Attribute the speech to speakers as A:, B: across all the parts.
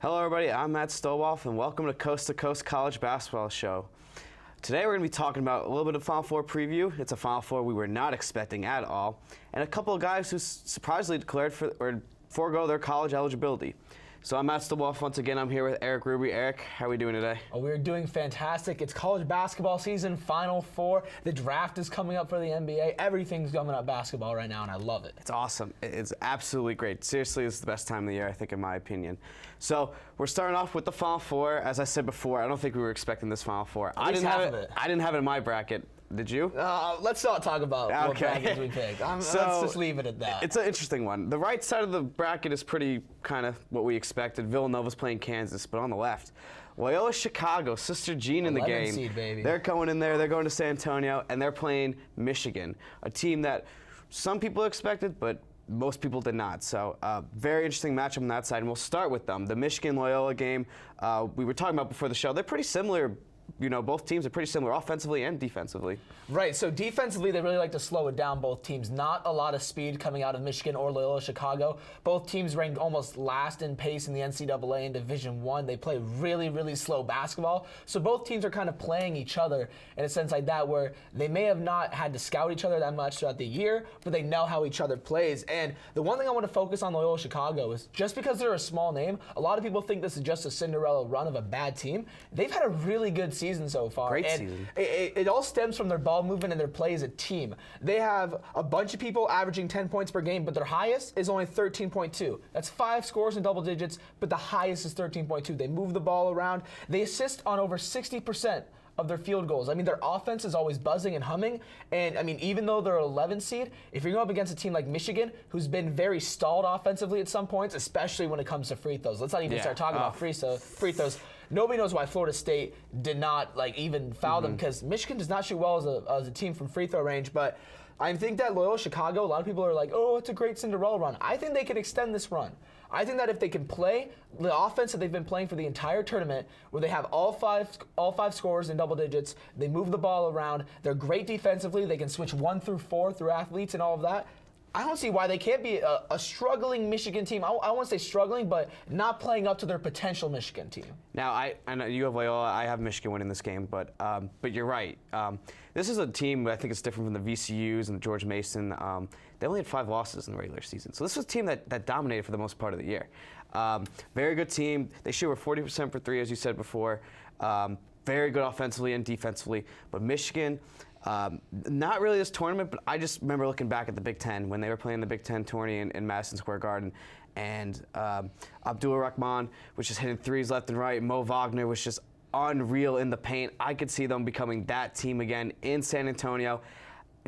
A: Hello everybody, I'm Matt Stolbof and welcome to Coast College Basketball Show. Today we're going to be talking about a little bit of Final Four preview. It's a Final Four we were not expecting at all, and a couple of guys who surprisingly declared forego their college eligibility. So I'm Matt Stolbof once again. I'm here with Erik Ruby. Erik, how are we doing today?
B: We're doing fantastic. It's college basketball season, Final Four. The draft is coming up for the NBA. Everything's coming up basketball right now, and I love it.
A: It's awesome. It's absolutely great. Seriously, it's the best time of the year, I think, in my opinion. So we're starting off with the Final Four. As I said before, I don't think we were expecting this Final Four. I didn't have it in my bracket. Did you?
B: Let's not talk about what brackets we picked. Let's just leave it at that.
A: It's an interesting one. The right side of the bracket is pretty kind of what we expected. Villanova's playing Kansas, but on the left, Loyola-Chicago, Sister Jean in the game.
B: Seed, baby.
A: They're going in there. They're going to San Antonio, and they're playing Michigan, a team that some people expected, but most people did not. So very interesting matchup on that side, and we'll start with them. The Michigan-Loyola game we were talking about before the show, they're pretty similar. You know, both teams are pretty similar offensively and defensively.
B: Right, so defensively, they really like to slow it down, both teams. Not a lot of speed coming out of Michigan or Loyola-Chicago. Both teams ranked almost last in pace in the NCAA in Division I. They play really, really slow basketball. So both teams are kind of playing each other in a sense like that, where they may have not had to scout each other that much throughout the year, but they know how each other plays. And the one thing I want to focus on Loyola-Chicago is just because they're a small name, a lot of people think this is just a Cinderella run of a bad team. They've had a really good season so far.
A: Great
B: and
A: season.
B: It all stems from their ball movement and their play as a team. They have a bunch of people averaging 10 points per game, but their highest is only 13.2. That's 5 scores in double digits, but the highest is 13.2. They move the ball around. They assist on over 60% of their field goals. I mean, their offense is always buzzing and humming, and I mean, even though they're 11 seed, if you're going up against a team like Michigan, who's been very stalled offensively at some points, especially when it comes to free throws. Let's not even start talking about free throws. Nobody knows why Florida State did not even foul them, because Michigan does not shoot well as a team from free throw range, but I think that Loyola-Chicago, a lot of people are like, oh, it's a great Cinderella run. I think they can extend this run. I think that if they can play the offense that they've been playing for the entire tournament, where they have all five scores in double digits, they move the ball around, they're great defensively, they can switch 1 through 4 through athletes and all of that, I don't see why they can't be a struggling Michigan team. I won't say struggling, but not playing up to their potential Michigan team.
A: Now, I know you have Loyola. I have Michigan winning this game, but you're right. This is a team, I think it's different from the VCUs and George Mason. They only had 5 losses in the regular season. So this was a team that dominated for the most part of the year. Very good team. They shoot over 40% for 3, as you said before. Very good offensively and defensively. But Michigan, not really this tournament, but I just remember looking back at the Big Ten when they were playing the Big Ten tourney in Madison Square Garden, and Abdul-Rahman was just hitting threes left and right. Mo Wagner was just unreal in the paint. I could see them becoming that team again in San Antonio.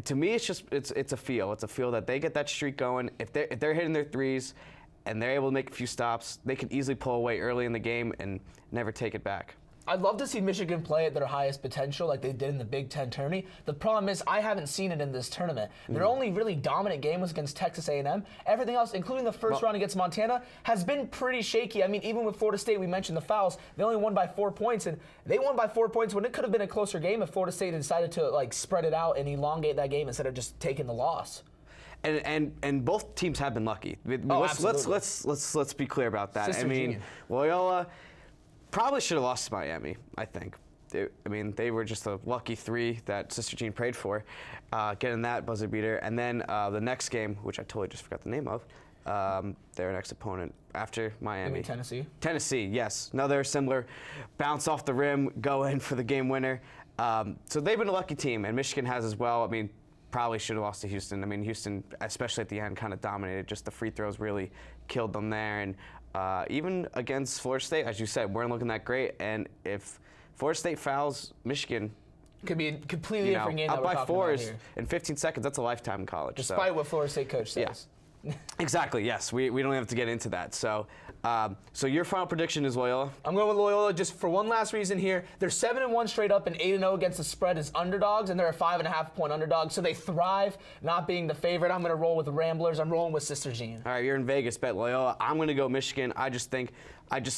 A: To me, it's a feel. It's a feel that they get that streak going. If they're hitting their threes and they're able to make a few stops, they can easily pull away early in the game and never take it back.
B: I'd love to see Michigan play at their highest potential like they did in the Big Ten tourney. The problem is I haven't seen it in this tournament. Their only really dominant game was against Texas A&M. Everything else, including the first round against Montana, has been pretty shaky. I mean, even with Florida State, we mentioned the fouls. They only won by 4 points, and they won by 4 points when it could have been a closer game if Florida State had decided to spread it out and elongate that game instead of just taking the loss.
A: And both teams have been lucky. Let's be clear about that.
B: Sister Jean.
A: Loyola probably should have lost to Miami, I think. They were just a lucky 3 that Sister Jean prayed for, getting that buzzer beater. And then the next game, which I totally just forgot the name of, their next opponent after Miami.
B: You mean Tennessee?
A: Tennessee, yes. Another similar bounce off the rim, go in for the game winner. So they've been a lucky team, and Michigan has as well. Probably should have lost to Houston. Houston, especially at the end, kind of dominated. Just the free throws really killed them there. And even against Florida State, as you said, weren't looking that great. And if Florida State fouls Michigan,
B: could be a completely different game.
A: Up by 4 in 15 seconds. That's a lifetime in college.
B: Despite what Florida State coach says.
A: Yeah. Exactly. Yes. We don't have to get into that. So your final prediction is Loyola?
B: I'm going with Loyola just for one last reason here. They're 7-1 straight up and 8-0 against the spread as underdogs, and they're a 5.5 point underdog. So they thrive not being the favorite. I'm going to roll with the Ramblers. I'm rolling with Sister Jean.
A: All right. You're in Vegas. Bet Loyola. I'm going to go Michigan. I just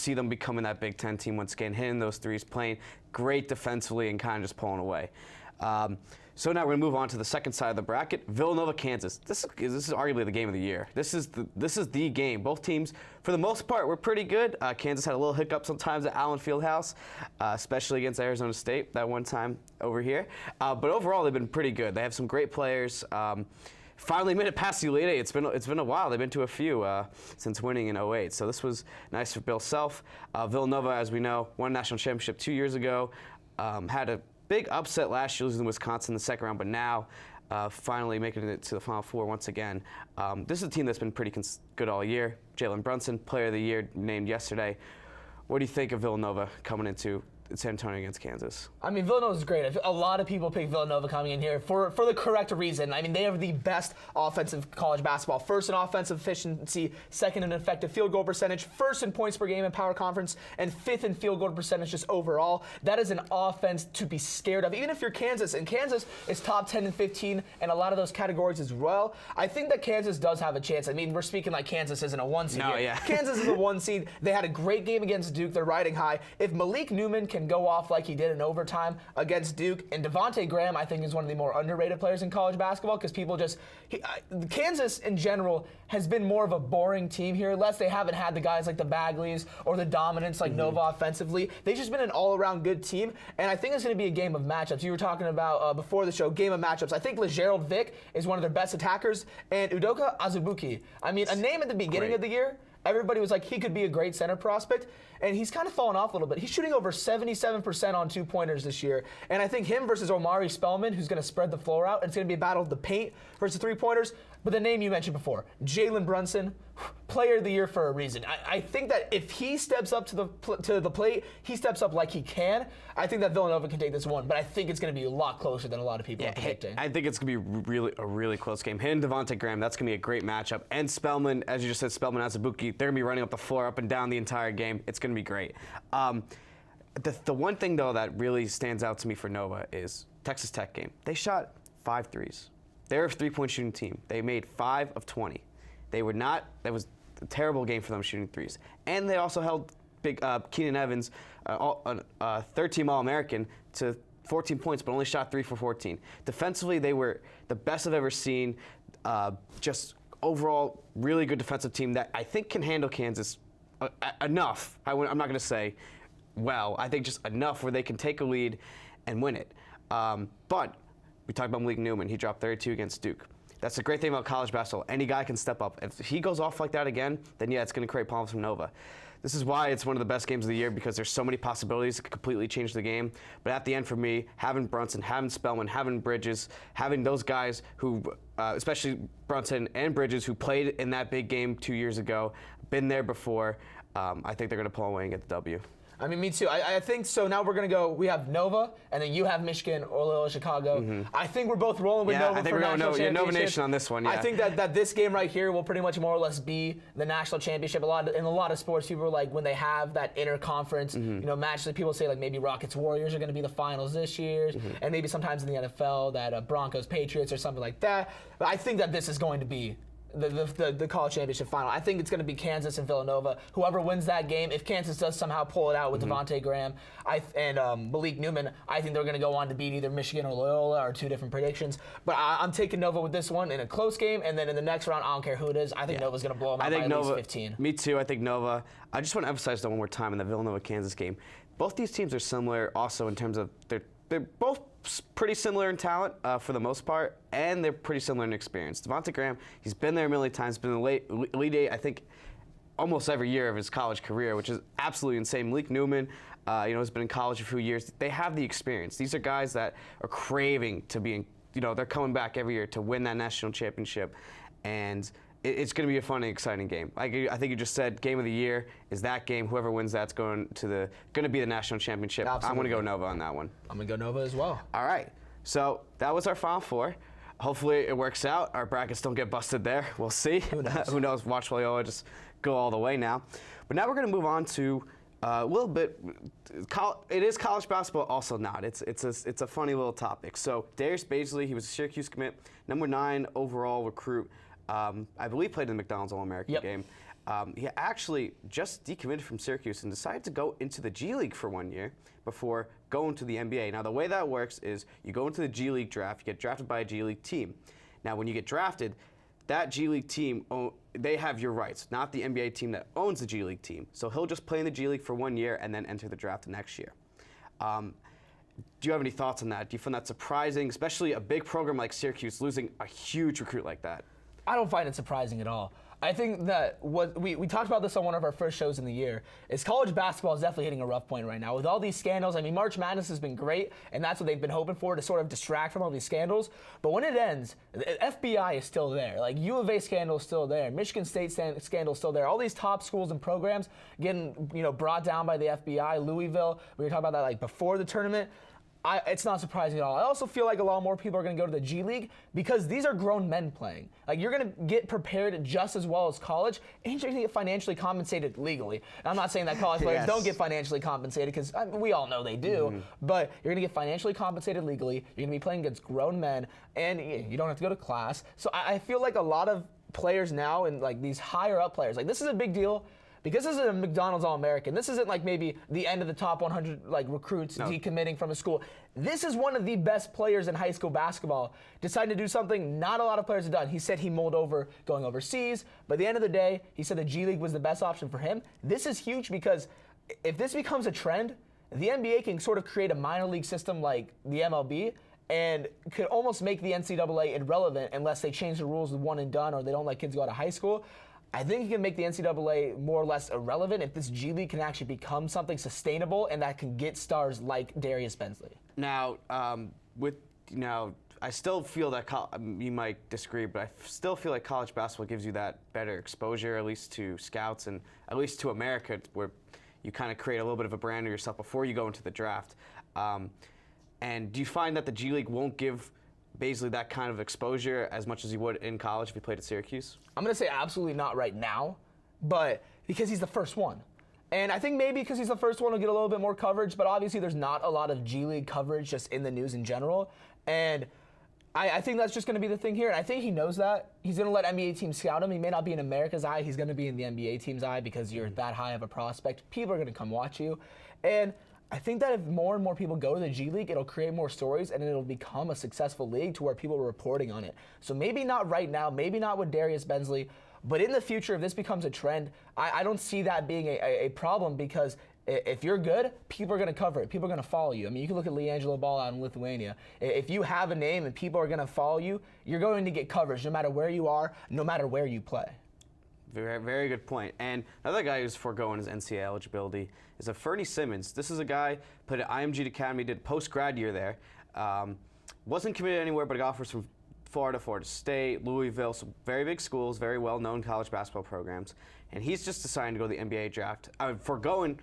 A: see them becoming that Big Ten team once again, hitting those threes, playing great defensively, and kind of just pulling away. So now we're going to move on to the second side of the bracket, Villanova, Kansas. This is arguably the game of the year. This is the game. Both teams, for the most part, were pretty good. Kansas had a little hiccup sometimes at Allen Fieldhouse, especially against Arizona State that one time over here. But overall, they've been pretty good. They have some great players. Finally made it past the Elite Eight. It's been a while. They've been to a few since winning in 08. So this was nice for Bill Self. Villanova, as we know, won a national championship 2 years ago. Had a big upset last year, losing to Wisconsin in the second round, but now finally making it to the Final Four once again. This is a team that's been pretty good all year. Jalen Brunson, Player of the Year, named yesterday. What do you think of Villanova coming into San Antonio against Kansas? I
B: mean, Villanova's great. A lot of people pick Villanova coming in here for the correct reason. I mean, they have the best offensive college basketball. First in offensive efficiency, second in effective field goal percentage, first in points per game in Power Conference, and fifth in field goal percentage just overall. That is an offense to be scared of, even if you're Kansas. And Kansas is top 10 and 15 in a lot of those categories as well. I think that Kansas does have a chance. I mean, we're speaking like Kansas isn't a 1 seed.
A: No,
B: here.
A: yeah.
B: Kansas is a 1 seed. They had a great game against Duke. They're riding high. If Malik Newman can go off like he did in overtime against Duke, and Devontae Graham, I think, is one of the more underrated players in college basketball because people just Kansas in general has been more of a boring team here. Unless they haven't had the guys like the Bagleys or the dominance like Nova offensively. They've just been an all-around good team, and I think it's going to be a game of matchups. You were talking about before the show, game of matchups. I think LeGerald Vick is one of their best attackers, and Udoka Azubuike. I mean, a name at the beginning of the year. Everybody was like, he could be a great center prospect, and he's kind of fallen off a little bit. He's shooting over 77% on two-pointers this year, and I think him versus Omari Spellman, who's going to spread the floor out, it's going to be a battle of the paint versus three-pointers. But the name you mentioned before, Jalen Brunson, Player of the Year for a reason. I think that if he steps up to the plate, he steps up like he can. I think that Villanova can take this one, but I think it's going to be a lot closer than a lot of people are predicting.
A: I think it's going to be a really close game. Him and Devontae Graham, that's going to be a great matchup. And Spellman, as you just said, Spellman Azubuike, they're going to be running up the floor, up and down the entire game. It's going to be great. The one thing, though, that really stands out to me for Nova is Texas Tech game. They shot 5 threes. They're a three-point shooting team. They made 5 of 20. They were not. That was a terrible game for them shooting threes. And they also held big Keenan Evans, third-team All-American, to 14 points, but only shot 3 for 14. Defensively, they were the best I've ever seen. Just overall, really good defensive team that I think can handle Kansas enough. I'm not going to say well. I think just enough where they can take a lead and win it. But we talked about Malik Newman. He dropped 32 against Duke. That's the great thing about college basketball. Any guy can step up. If he goes off like that again, then yeah, it's going to create problems for Nova. This is why it's one of the best games of the year, because there's so many possibilities that could completely change the game. But at the end, for me, having Brunson, having Spellman, having Bridges, having those guys who, especially Brunson and Bridges, who played in that big game 2 years ago, been there before, I think they're going to pull away and get the W.
B: I mean, me too. I think so. Now we're going to go. We have Nova, and then you have Michigan or Loyola-Chicago. I think we're both rolling with Nova for national championship.
A: Nova Nation on this one. Yeah.
B: I think that this game right here will pretty much more or less be the national championship. In a lot of sports, people are like, when they have that inter-conference, match, that people say like maybe Rockets Warriors are going to be the finals this year, and maybe sometimes in the NFL that Broncos Patriots or something like that. But I think that this is going to be the college championship final. I think it's going to be Kansas and Villanova. Whoever wins that game, if Kansas does somehow pull it out with Devontae Graham and Malik Newman, I think they're going to go on to beat either Michigan or Loyola, or two different predictions. But I'm taking Nova with this one in a close game, and then in the next round, I don't care who it is. I think Nova's going to blow them out by at least 15.
A: Me too. I think Nova. I just want to emphasize that one more time in the Villanova-Kansas game. Both these teams are similar also in terms of they're both pretty similar in talent for the most part, and they're pretty similar in experience. Devontae Graham, he's been there a million times, been in the Elite Eight, I think, almost every year of his college career, which is absolutely insane. Malik Newman, has been in college a few years. They have the experience. These are guys that are craving to be, they're coming back every year to win that national championship, and it's going to be a fun and exciting game. I think you just said game of the year is that game. Whoever wins that's going to be the national championship.
B: Absolutely.
A: I'm going to go Nova on that one.
B: I'm going to go Nova as well.
A: All right. So that was our Final Four. Hopefully it works out. Our brackets don't get busted there. We'll see.
B: Who knows?
A: Who knows? Watch Loyola just go all the way now. But now we're going to move on to a little bit. It is college basketball, also not. It's a funny little topic. So Darius Baisley, he was a Syracuse commit, number 9 overall recruit. I believe played in the McDonald's All-American game. he actually just decommitted from Syracuse and decided to go into the G League for 1 year before going to the NBA. Now, the way that works is you go into the G League draft, you get drafted by a G League team. Now, when you get drafted, that G League team, they have your rights, not the NBA team that owns the G League team. So he'll just play in the G League for 1 year and then enter the draft the next year. Do you have any thoughts on that? Do you find that surprising, especially a big program like Syracuse losing a huge recruit like that?
B: I don't find it surprising at all. I think that what we talked about this on one of our first shows in the year is college basketball is definitely hitting a rough point right now with all these scandals. I mean, March Madness has been great, and that's what they've been hoping for, to sort of distract from all these scandals. But when it ends, the FBI is still there. Like, U of A scandal is still there. Michigan State scandal is still there. All these top schools and programs getting brought down by the FBI. Louisville, we were talking about that like before the tournament. It's not surprising at all. I also feel like a lot more people are going to go to the G League because these are grown men playing. Like, you're going to get prepared just as well as college, and you're going to get financially compensated legally. And I'm not saying that college players don't get financially compensated, because we all know they do, but you're going to get financially compensated legally. You're going to be playing against grown men, and you don't have to go to class. So I feel like a lot of players now, and like these higher up players, like, this is a big deal. Because this is a McDonald's All-American. This isn't like maybe the end of the top 100 like recruits decommitting from a school. This is one of the best players in high school basketball deciding to do something not a lot of players have done. He said he mulled over going overseas, but at the end of the day, he said the G League was the best option for him. This is huge because if this becomes a trend, the NBA can sort of create a minor league system like the MLB and could almost make the NCAA irrelevant unless they change the rules with one and done, or they don't let kids go out of high school. I think he can make the NCAA more or less irrelevant if this G League can actually become something sustainable and that can get stars like Darius Bensley.
A: Now, I still feel that you might disagree, but I still feel like college basketball gives you that better exposure, at least to scouts and at least to America, where you kind of create a little bit of a brand of yourself before you go into the draft. And do you find that the G League won't give basically that kind of exposure as much as you would in college if you played at Syracuse?
B: I'm going to say absolutely not right now, but because he's the first one. And I think maybe because he's the first one, he'll get a little bit more coverage, but obviously there's not a lot of G League coverage just in the news in general. And I think that's just going to be the thing here. And I think he knows that. He's going to let NBA teams scout him. He may not be in America's eye. He's going to be in the NBA team's eye because you're that high of a prospect. People are going to come watch you. And I think that if more and more people go to the G League, it'll create more stories and it'll become a successful league to where people are reporting on it. So maybe not right now, maybe not with Darius Bensley, but in the future, if this becomes a trend, I don't see that being a problem, because if you're good, people are going to cover it. People are going to follow you. I mean, you can look at LiAngelo Ball out in Lithuania. If you have a name and people are going to follow you, you're going to get coverage no matter where you are, no matter where you play.
A: Very, very good point. And another guy who's foregoing his NCAA eligibility is Fernie Simmons. This is a guy played at IMG Academy, did post-grad year there. Wasn't committed anywhere, but got offers from Florida, Florida State, Louisville, some very big schools, very well-known college basketball programs. And he's just deciding to go to the NBA draft, foregoing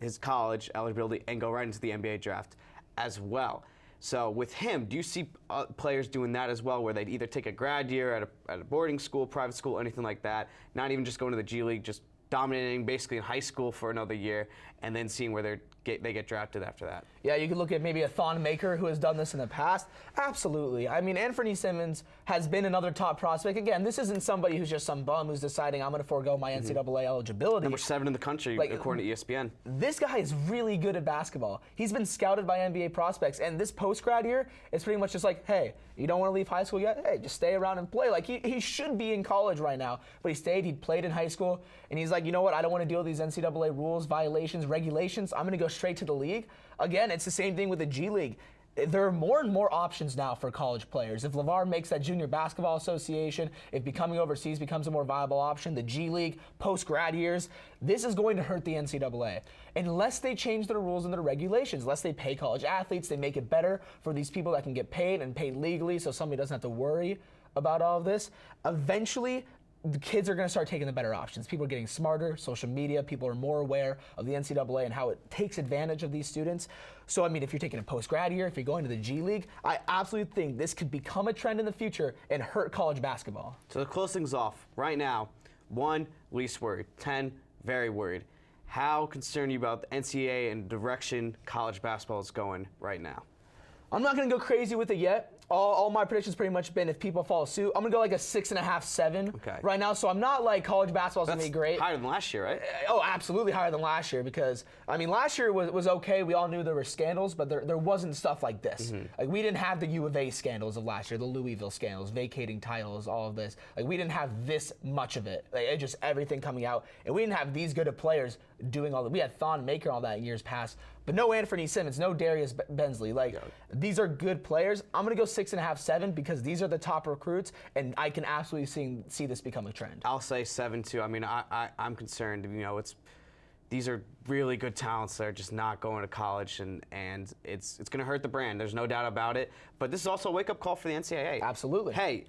A: his college eligibility and go right into the NBA draft as well. So with him, do you see players doing that as well, where they'd either take a grad year at a boarding school, private school, anything like that, not even just going to the G League, just dominating basically in high school for another year, and then seeing where they get drafted after that?
B: Yeah, you could look at maybe a Thon Maker who has done this in the past. Absolutely. I mean, Fernie Simmons has been another top prospect. Again, this isn't somebody who's just some bum who's deciding I'm going to forego my NCAA eligibility.
A: Number 7 in the country, according to ESPN.
B: This guy is really good at basketball. He's been scouted by NBA prospects, and this post-grad year is pretty much just like, hey, you don't want to leave high school yet? Hey, just stay around and play. Like, he should be in college right now, but he stayed, he played in high school, and he's like, you know what, I don't want to deal with these NCAA rules, violations, regulations. I'm going to go straight to the league. Again, it's the same thing with the G League. There are more and more options now for college players. If LeVar makes that Junior Basketball Association, if becoming overseas becomes a more viable option, the G League, post-grad years, this is going to hurt the NCAA. Unless they change their rules and their regulations, unless they pay college athletes, they make it better for these people that can get paid and paid legally so somebody doesn't have to worry about all of this. Eventually, the kids are going to start taking the better options. People are getting smarter, social media, people are more aware of the NCAA and how it takes advantage of these students. So, I mean, if you're taking a post-grad year, if you're going to the G League, I absolutely think this could become a trend in the future and hurt college basketball.
A: So to close things off, right now, 1, least worried, 10, very worried. How concerned are you about the NCAA and direction college basketball is going right now?
B: I'm not going to go crazy with it yet. All my predictions pretty much been if people follow suit. I'm gonna go like a 6.5, 7 right now. So I'm not like college basketball's gonna be great.
A: Higher than last year, right?
B: Oh, absolutely higher than last year because I mean last year was okay. We all knew there were scandals, but there wasn't stuff like this. Like we didn't have the U of A scandals of last year, the Louisville scandals, vacating titles, all of this. Like we didn't have this much of it. Like it just everything coming out, and we didn't have these good of players doing all that. We had Thon Maker all that in years past, but no Anthony Simmons, no Darius Bensley. Like these are good players. I'm gonna go 6.5, 7 because these are the top recruits, and I can absolutely see this become a trend.
A: I'll say 7 too. I mean, I'm concerned. You know, these are really good talents that are just not going to college, and it's going to hurt the brand. There's no doubt about it. But this is also a wake-up call for the NCAA.
B: Absolutely.
A: Hey,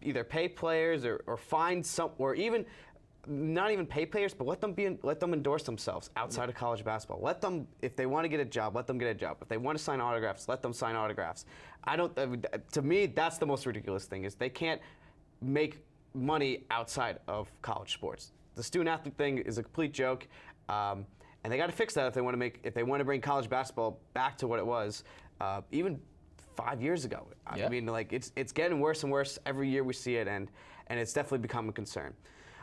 A: either pay players or find some, or even not even pay players, but let them endorse themselves outside of college basketball. Let them, if they want to get a job, let them get a job. If they want to sign autographs, let them sign autographs. To me, that's the most ridiculous thing is they can't make money outside of college sports. The student athlete thing is a complete joke, and they got to fix that if they want to bring college basketball back to what it was, even 5 years ago. I mean, like it's getting worse and worse every year we see it, and it's definitely become a concern.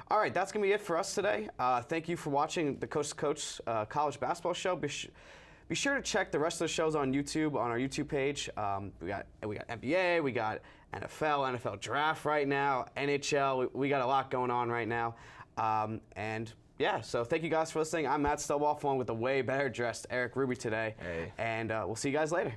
A: All right, that's gonna be it for us today. Thank you for watching the Coast to Coach College Basketball Show. Be sure to check the rest of the shows on YouTube, on our YouTube page. We got NBA, we got NFL Draft right now, NHL. We got a lot going on right now. And yeah, so thank you guys for listening. I'm Matt Stolbof along with the way better dressed Erik Ruby today.
B: Hey.
A: And we'll see you guys later.